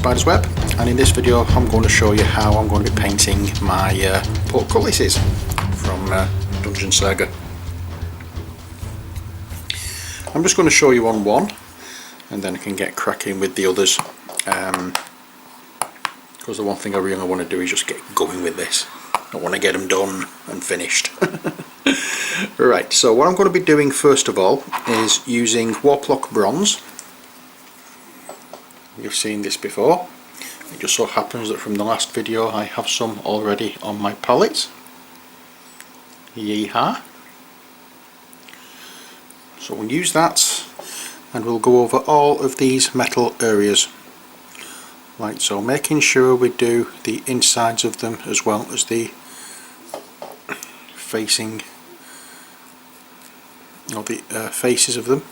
Spider's Web, and in this video I'm going to show you how I'm going to be painting my portcullises from Dungeon Saga. I'm just going to show you on one and then I can get cracking with the others, because the one thing I really want to do is just get going with this. I want to get them done and finished. Right, so what I'm going to be doing first of all is using Warplock Bronze. You've seen this before. It just so happens that from the last video I have some already on my palette. Yeehaw! So we'll use that and we'll go over all of these metal areas. Right, so making sure we do the insides of them as well as the facing, or the faces of them.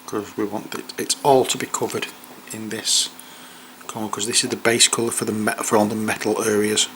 Because we want it all to be covered in this colour, because this is the base colour for all the metal areas.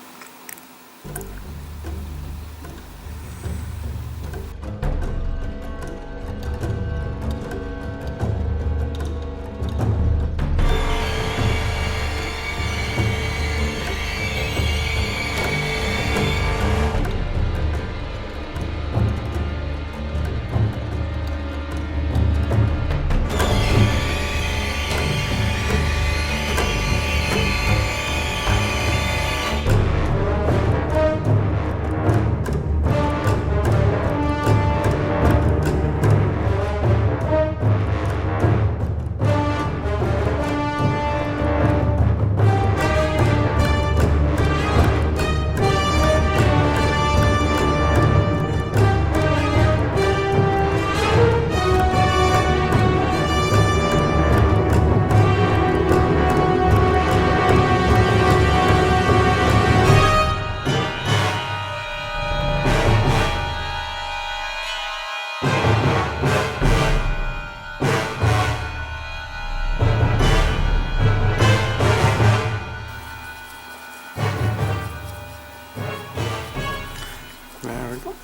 There we go.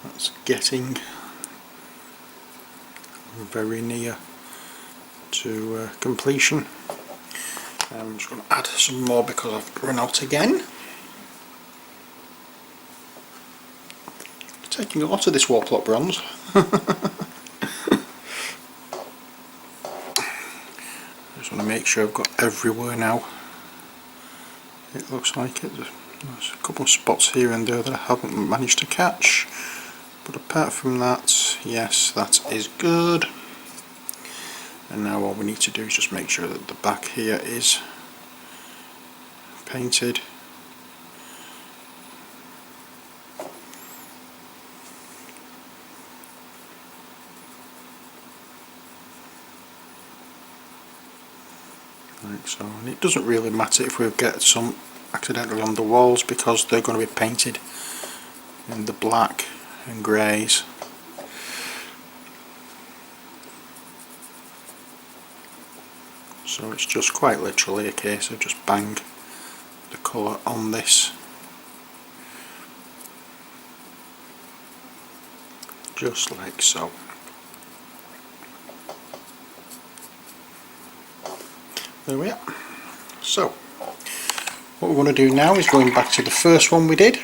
That's getting very near to completion. I'm just going to add some more because I've run out again. Taking a lot of this Warplock Bronze. Just want to make sure I've got everywhere now. It looks like it. There's a couple of spots here and there that I haven't managed to catch, but apart from that, yes, that is good. And now all we need to do is just make sure that the back here is painted. Like so, and it doesn't really matter if we get some accidentally on the walls because they're going to be painted in the black and greys. So it's just quite literally a case of just bang the colour on this, just like so. There we are. So what we're going to do now is going back to the first one we did.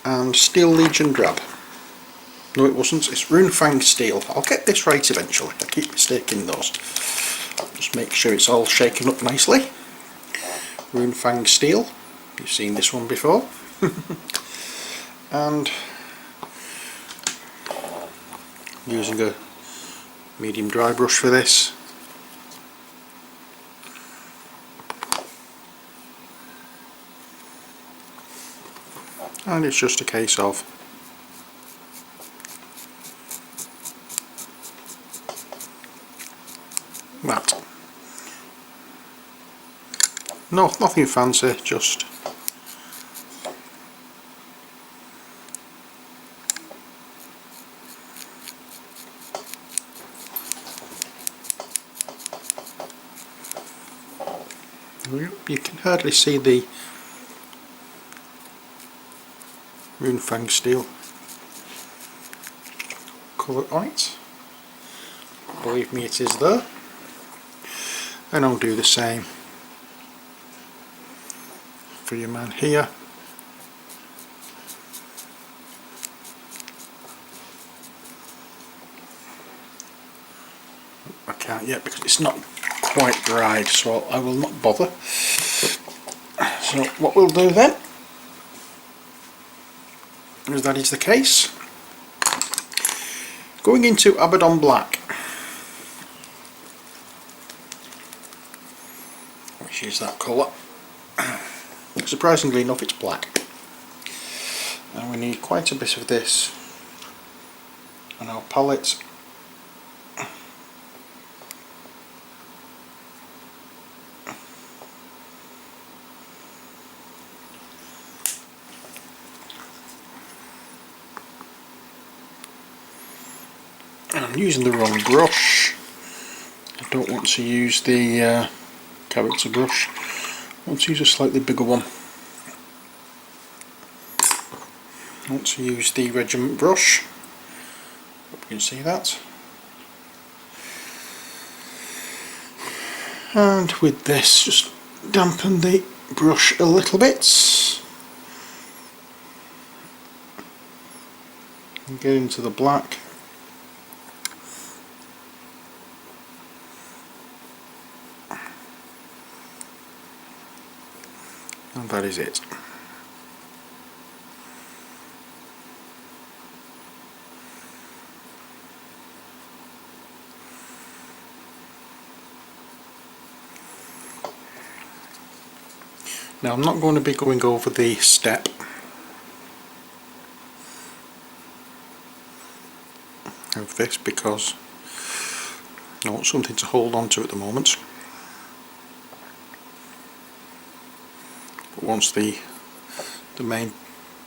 And Steel Legion Drab. No, it wasn't, it's Runefang Steel. I'll get this right eventually, I keep mistaking those. Just make sure it's all shaken up nicely. Runefang Steel, you've seen this one before. And using a medium dry brush for this. And it's just a case of that. No, nothing fancy, just You can hardly see the Runefang steel colour on it. Believe me, it is there. And I'll do the same for your man here. I can't yet because it's not quite dried, so I will not bother. So what we'll do then, as that is the case, going into Abaddon Black, which is that colour. Surprisingly enough, it's black, and we need quite a bit of this on our palette. I'm using the wrong brush. I don't want to use the character brush. I want to use a slightly bigger one. I want to use the regiment brush. Hope you can see that. And with this, just dampen the brush a little bit. And get into the black. And that is it. Now I'm not going to be going over the step of this because I want something to hold on to at the moment. But once the main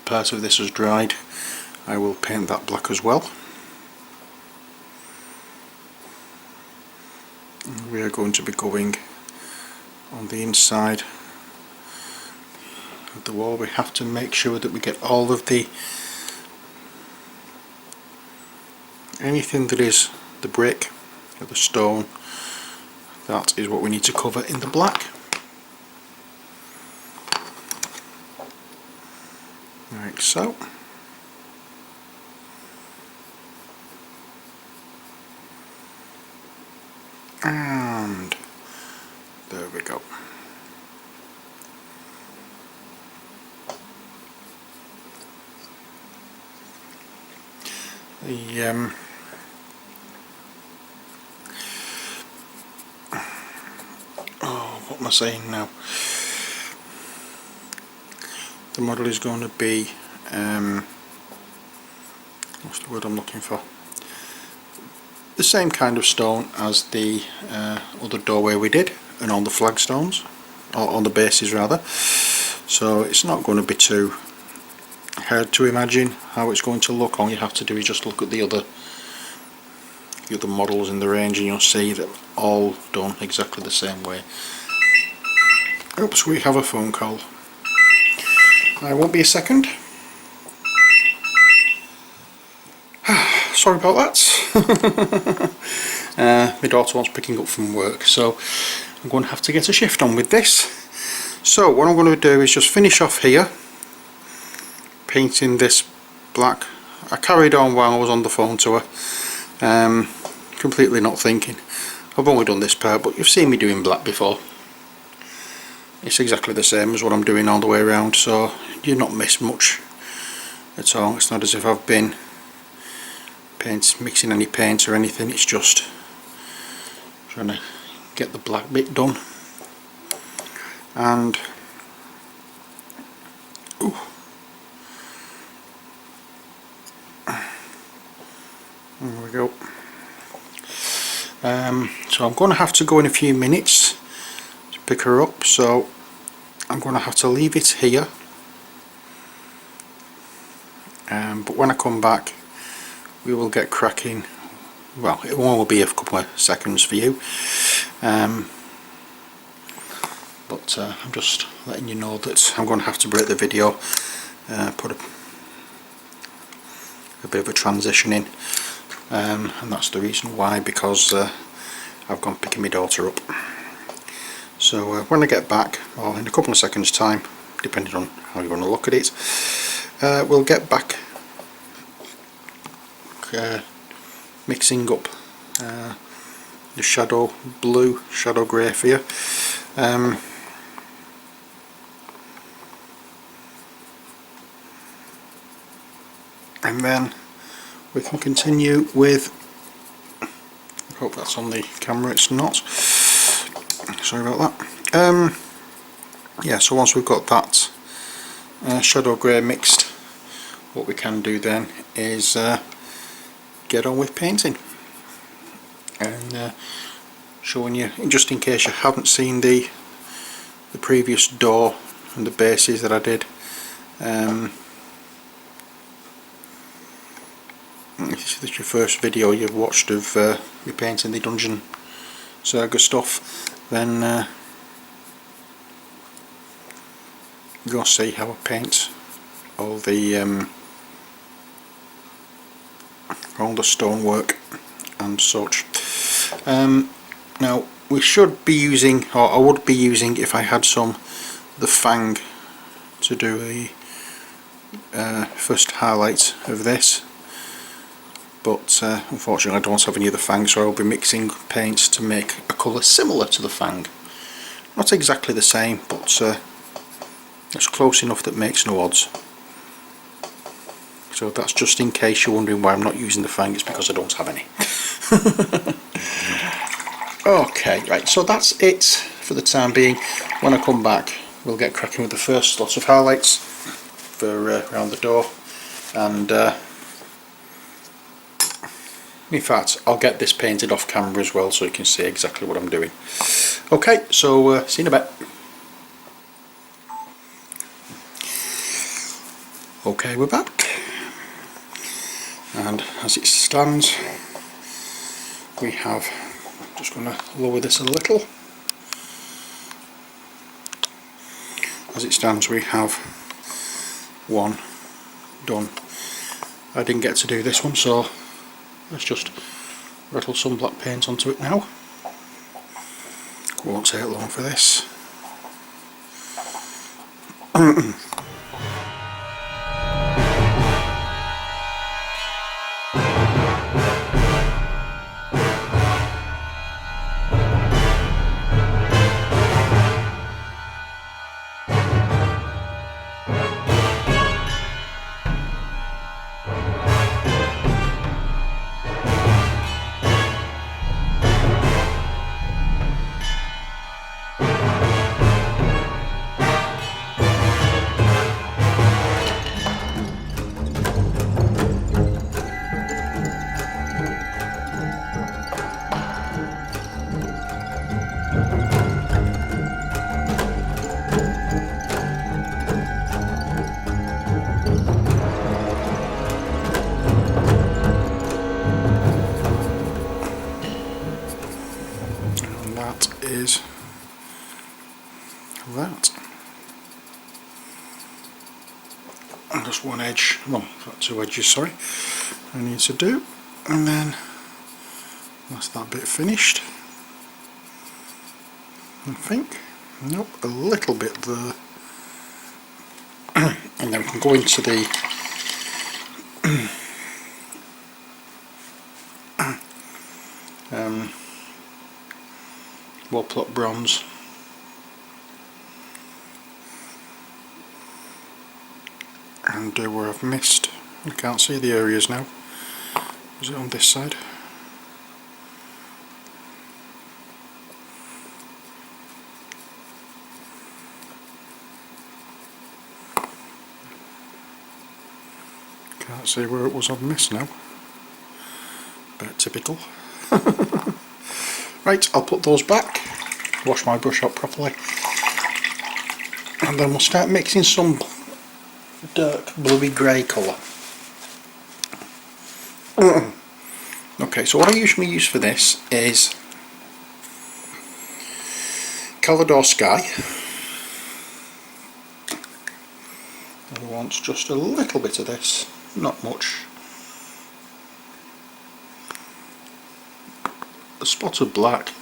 part of this has dried, I will paint that black as well. And we are going to be going on the inside of the wall. We have to make sure that we get all of the anything that is the brick or the stone. That is what we need to cover in the black. Like so. And there we go. The what am I saying now? The model is going to be what's the word I'm looking for? The same kind of stone as the other doorway we did, and on the flagstones, or on the bases rather. So it's not going to be too hard to imagine how it's going to look. All you have to do is just look at the other models in the range and you'll see that all done exactly the same way. Oops, we have a phone call. I won't be a second. Sorry about that. My daughter wants picking up from work, so I'm going to have to get a shift on with this. So what I'm going to do is just finish off here, painting this black. I carried on while I was on the phone to her, completely not thinking. I've only done this part, but you've seen me doing black before. It's exactly the same as what I'm doing all the way around, so you've not missed much at all. It's not as if I've been mixing any paint or anything, it's just trying to get the black bit done. And ooh, there we go. So I'm going to have to go in a few minutes to pick her up, so I'm going to have to leave it here, but when I come back we will get cracking. Well, it will only be a couple of seconds for you, but I'm just letting you know that I'm going to have to break the video, put a bit of a transition in, and that's the reason why, because I've gone picking my daughter up. So when I get back, or in a couple of seconds time, depending on how you want to look at it, we'll get back mixing up the shadow blue, shadow grey for you. And then we can continue with, I hope that's on the camera, it's not, sorry about that. Yeah, so once we've got that shadow grey mixed, what we can do then is get on with painting. And showing you, just in case you haven't seen the previous door and the bases that I did, if this is your first video you've watched of me painting the Dungeon Saga stuff, then you'll see how I paint all the stonework and such. Now we should be using, or I would be using if I had some, the fang to do a first highlight of this, but unfortunately I don't have any of the fang, so I'll be mixing paints to make a colour similar to the fang. Not exactly the same, but it's close enough that makes no odds. So that's just in case you're wondering why I'm not using the fang, it's because I don't have any. Okay, right, so that's it for the time being. When I come back, we'll get cracking with the first lot of highlights for around the door, and in fact I'll get this painted off camera as well so you can see exactly what I'm doing. Okay, so see you in a bit. Okay, we're back, and as it stands we have, I'm just going to lower this a little, as it stands we have one done. I didn't get to do this one, so let's just rattle some black paint onto it now. Won't take long for this. Is that, and just one edge, well, got two edges, sorry, I need to do, and then that's that bit finished. I think, nope, a little bit there, and then we can go into the plot bronze, and do where I've missed. I can't see the areas now. Is it on this side? Can't see where it was on miss now. Bit typical. Right, I'll put those back, wash my brush out properly, and then we'll start mixing some dark bluey grey colour. Okay, so what I usually use for this is Calidor Sky. I want just a little bit of this, not much, a spot of black.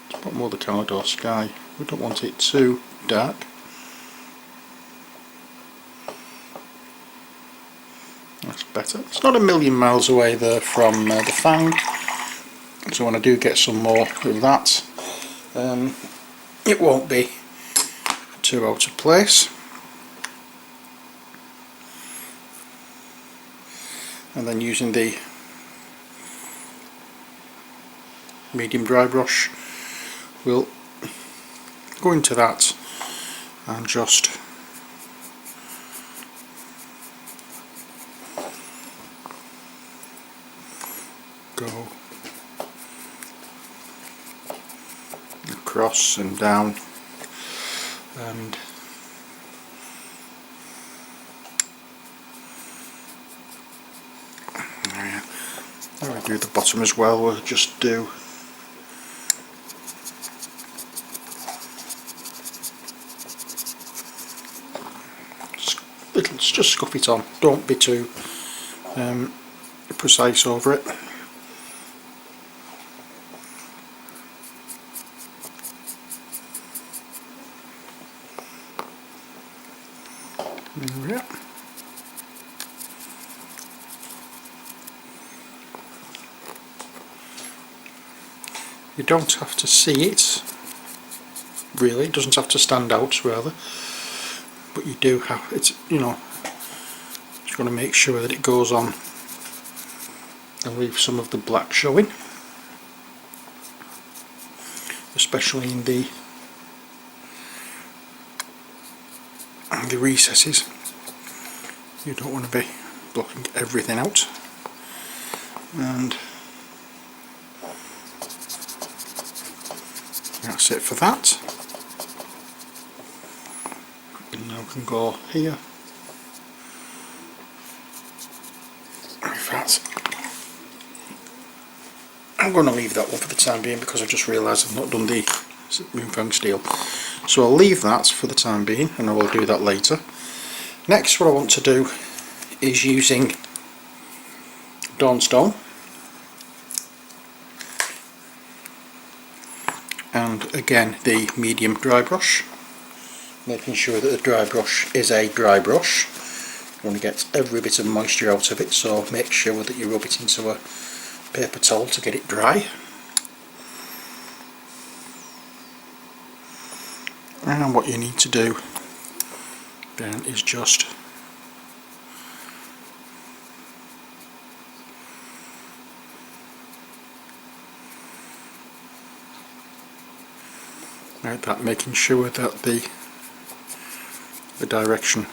Spot more the corridor sky. We don't want it too dark. That's better. It's not a million miles away there from the fang, so when I do get some more of that, it won't be too out of place. And then using the medium dry brush, we'll go into that and just go across and down, and now we do the bottom as well. We'll just do little, just scuff it on, don't be too precise over it. There we are. You don't have to see it, really, it doesn't have to stand out rather, but you do have, it's, you know, just got to make sure that it goes on and leave some of the black showing, especially in the recesses. You don't want to be blocking everything out. And that's it for that. And now we can go here with that. I'm going to leave that one for the time being because I just realised I've not done the Moonfang steel. So I'll leave that for the time being and I will do that later. Next, what I want to do is using Dawnstone and again the medium dry brush, making sure that the dry brush is a dry brush. You want to get every bit of moisture out of it, so make sure that you rub it into a paper towel to get it dry. And what you need to do then is just like that, making sure that the direction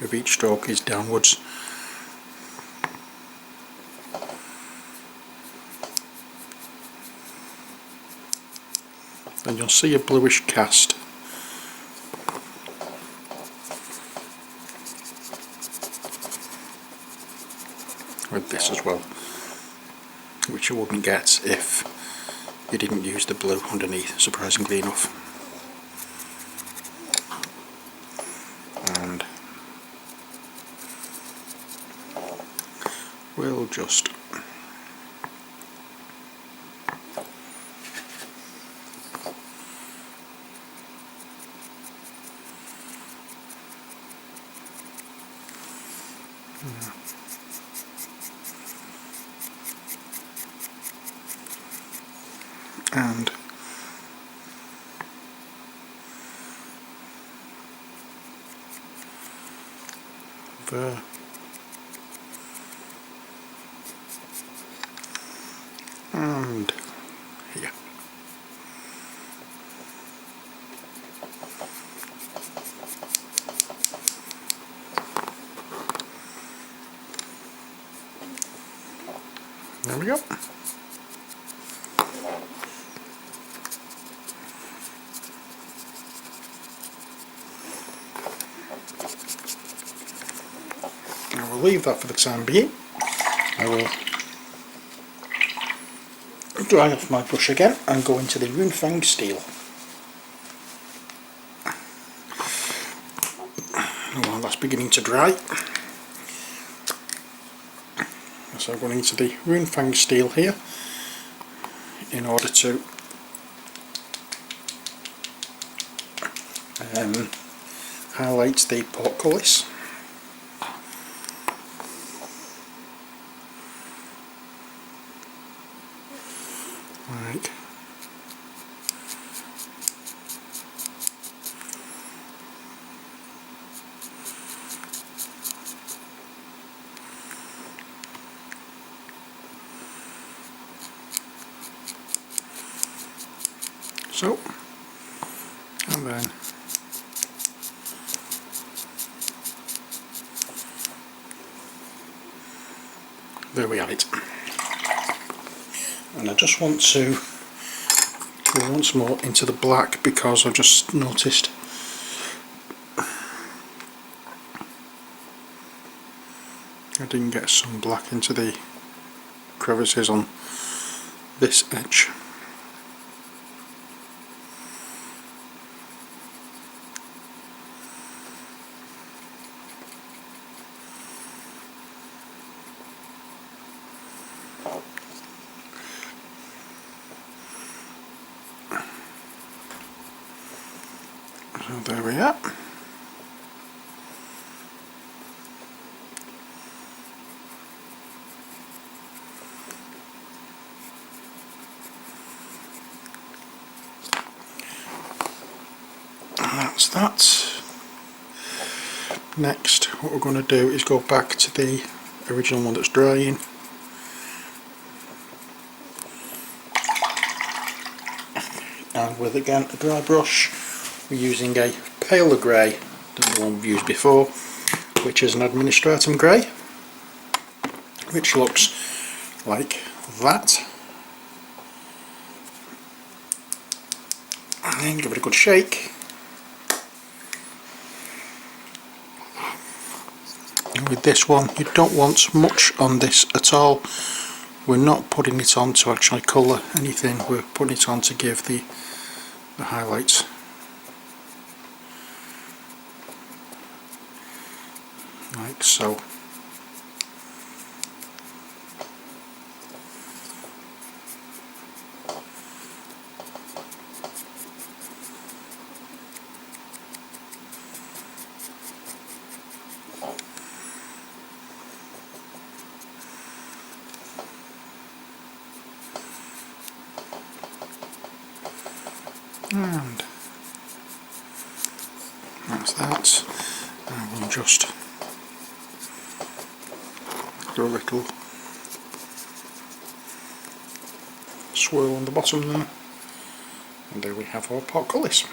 of each stroke is downwards. And you'll see a bluish cast. With this as well, which you wouldn't get if you didn't use the blue underneath, surprisingly enough. And we'll just and there, and here. There we go. I will leave that for the time being. I will dry off my brush again and go into the Moonfang steel. And while that's beginning to dry, so I'm going into the Runefang steel here in order to highlight the portcullis. Right. So, and then there we have it. And I just want to go once more into the black because I've just noticed I didn't get some black into the crevices on this edge. So there we are. And that's that. Next, what we're going to do is go back to the original one that's drying. And with again a dry brush, we're using a paler grey than the one we've used before, which is an administratum grey, which looks like that. And then give it a good shake. And with this one, you don't want much on this at all. We're not putting it on to actually colour anything, we're putting it on to give the highlights. Like so. And that's that. And we'll just do a little swirl on the bottom there, and there we have our portcullis.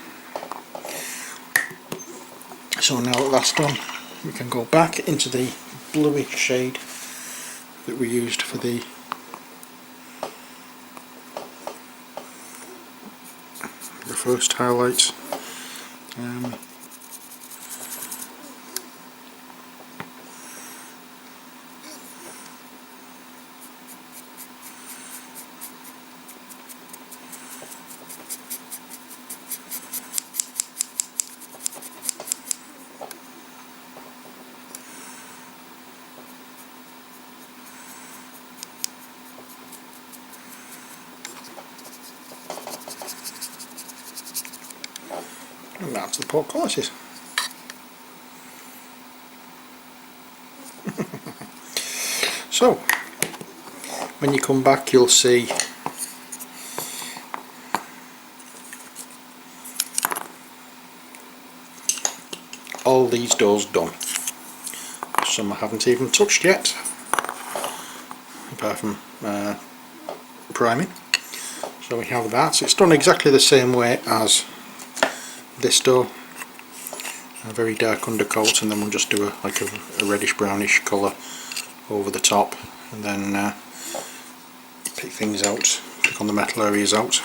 So now that that's done, we can go back into the bluish shade that we used for the first highlight. And that's the portcullis. So, when you come back, you'll see all these doors done. Some I haven't even touched yet, apart from priming. So we have that. It's done exactly the same way as this door, a very dark undercoat, and then we'll just do a reddish brownish colour over the top, and then pick things out, pick on the metal areas out,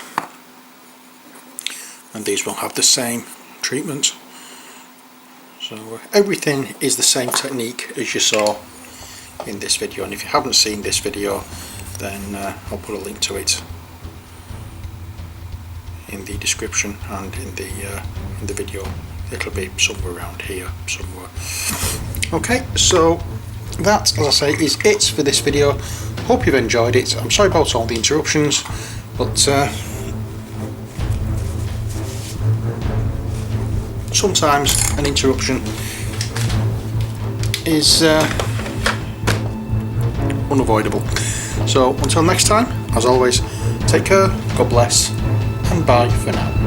and these will have the same treatment. So everything is the same technique as you saw in this video, and if you haven't seen this video, then I'll put a link to it in the description and in the video it'll be somewhere around here somewhere. Okay, so that, as I say, is it for this video. Hope you've enjoyed it. I'm sorry about all the interruptions, but sometimes an interruption is unavoidable. So until next time, as always, take care, God bless, and bye for now.